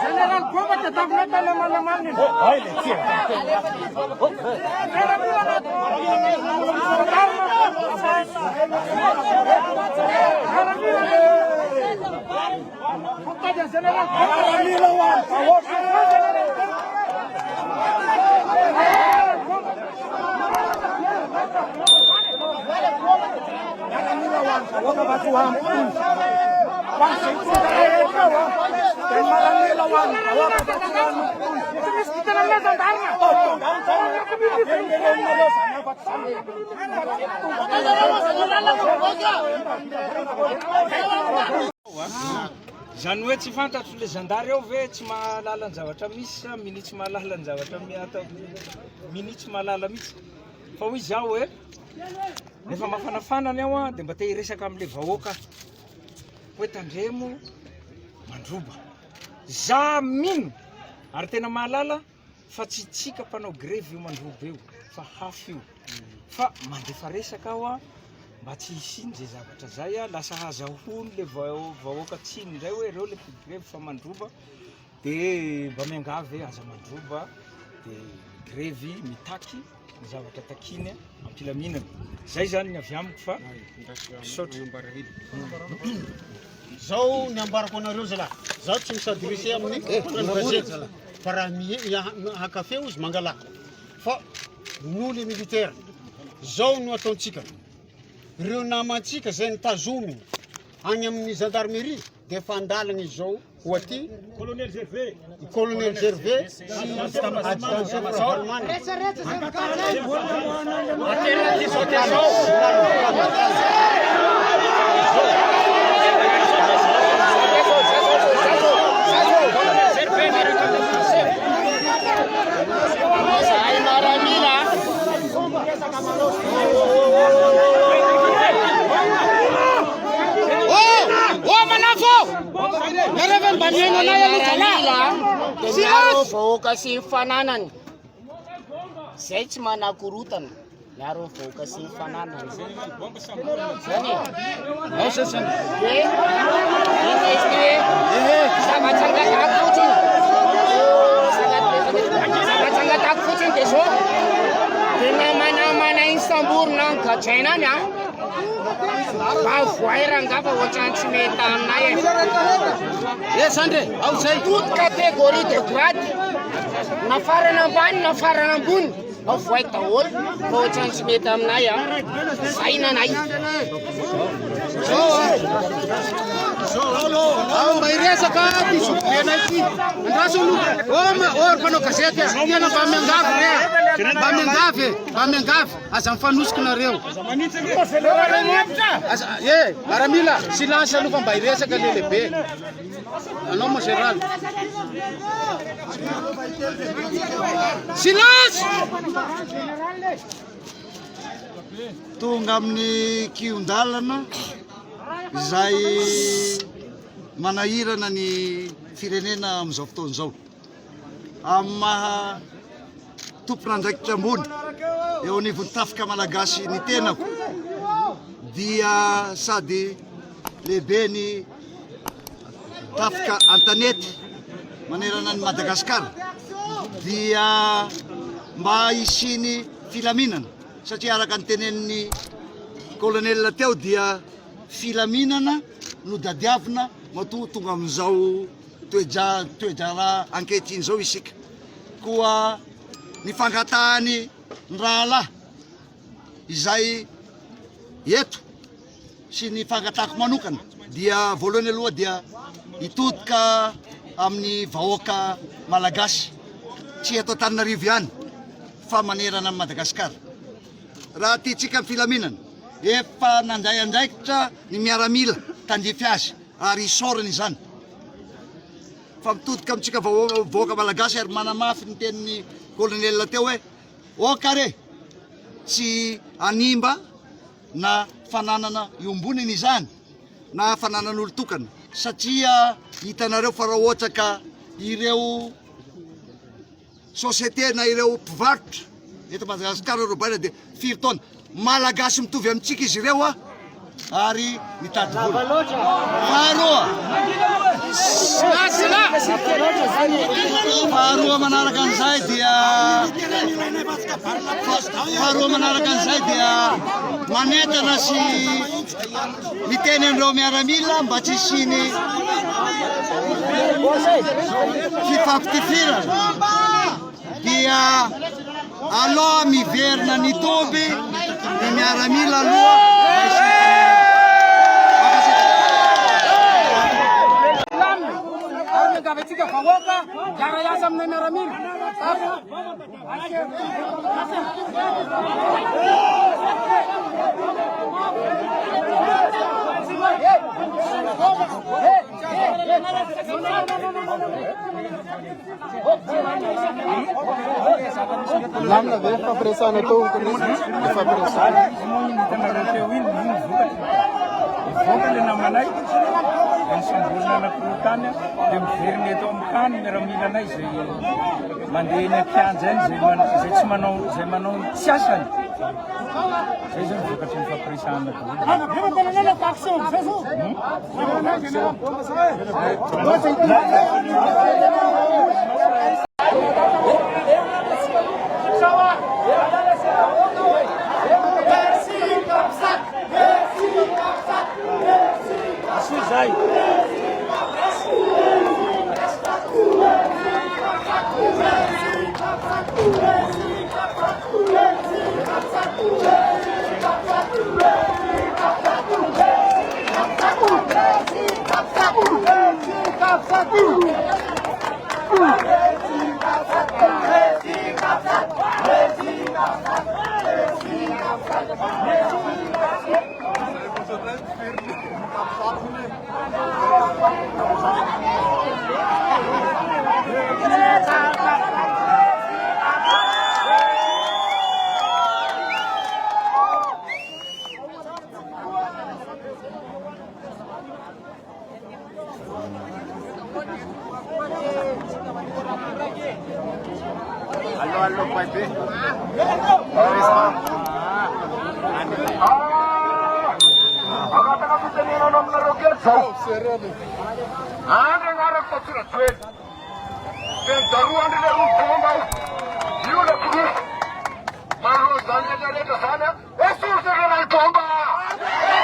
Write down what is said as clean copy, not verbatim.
General Kovac tafnata le malamani. Haile tia. Zany hoe tsy fantatro le zandary eo ve tsy mahalala ny zavatra misy sa minitsy mahalala ny zavatra atao minitsy mahalala mihitsy fa hoy zaho hoe rehefa mafanafanana aho a dia mba te hiresaka amin'le vahoaka hoe tandremo mandroba za mino ary tena mahalala fa tsy tsika mpanao grevy io mandroba eo fa hafa io fa mandefa resaka aho a mba tsy hisiny zay zavatra zay a lasa hazahony le vahoaka tsiny indray hoe reo le grevy fa mandroba dia mba miangavy aza mandroba dia grevy mitaky ny zavatra takiny ampilaminana zay zany ny avy amiko fa misaotra zao ny ambarako anareo zalahy zaho tsy misadrise amin'ny gazety fa raha hakafe izy mangala fa nole militaire zao no ataontsika ireo namantsika zay nitazomy agny amin'ny gendarmerie dia efa andalana izao ho aty colonel Gervais sy adjudant Salman vahoaka sy fananany zay tsy manakorotana miaro vahoaka sy fananany zany zava-tsangatako fotsiny dia zao dia namanamana Istanbul na gadraina any a voairangava ohatrany tsy mety aminay sandre ao zay toute catégorie de grade na farana ambany na farana ambony ao voay daholo fa ohatrany tsy mety aminay a zay nanay mba iresaka ty zobenay ty andrasony mpanao gazety tena mba miangavy mba miangavy aza mifanosika nareo miaramila silence aloha fa mba iresaka le lehibe anao mo général silence tonga amin'ny kiondalana izay manahirana ny firenena amin'izao fotoana izao amin'ny maha tompon'andraikitra ambony eo anivon'ny tafika malagasy ny tenako dia sady lehibe ny tafika antanety manerana ny Madagasikara dia mba hisiny filaminana satria araka ny tenenin'ny colonel teo dia filaminana no dadiavina matoa tonga amin'izao toedrara ankehitriny zao isika koa ny fangatahany ny rahalahy izay eto sy ny fangatahako manokana dia voalohany aloha dia hitodika amin'ny vahoaka malagasy tsy eto Antananarivo ihany fa manerana amin'ny Madagasikara raha tiatsika amin'ny filaminana efa nandray andraikitra ny miaramila tandrify azy ary isorany izany fa mitodika amintsika vahoaka malagasy ary manamafy ny tenin'ny colonel teo hoe okare tsy animba na fananana iomboniny izany na fananan'olo tokana satria hitanareo fa raha ohatra ka ireo société na ireo mpivarotra eto Madagasikara robaina dia 4 taona malagasy mitovy amintsika izy ireo a ary mitady vola faharoa faharoa manaraka an'izay dia manentana sy miteny andreo miaramila mba tsy siny fifampitifirana dia aloha miverina ny tomby ny miaramila aloha Gavetika vahoaka gara iasa aminay miaramila Lamna ve fa pressano tu fa pressano Vokale namanay ny sambolona anankirotany dia miveriny eto amin'ny tany miaramilanay zay mandeha eny ampianja eny zay tsy manao tsy asany zay zany vokatry ny fampiresahana Zay. allo poi be Bomba!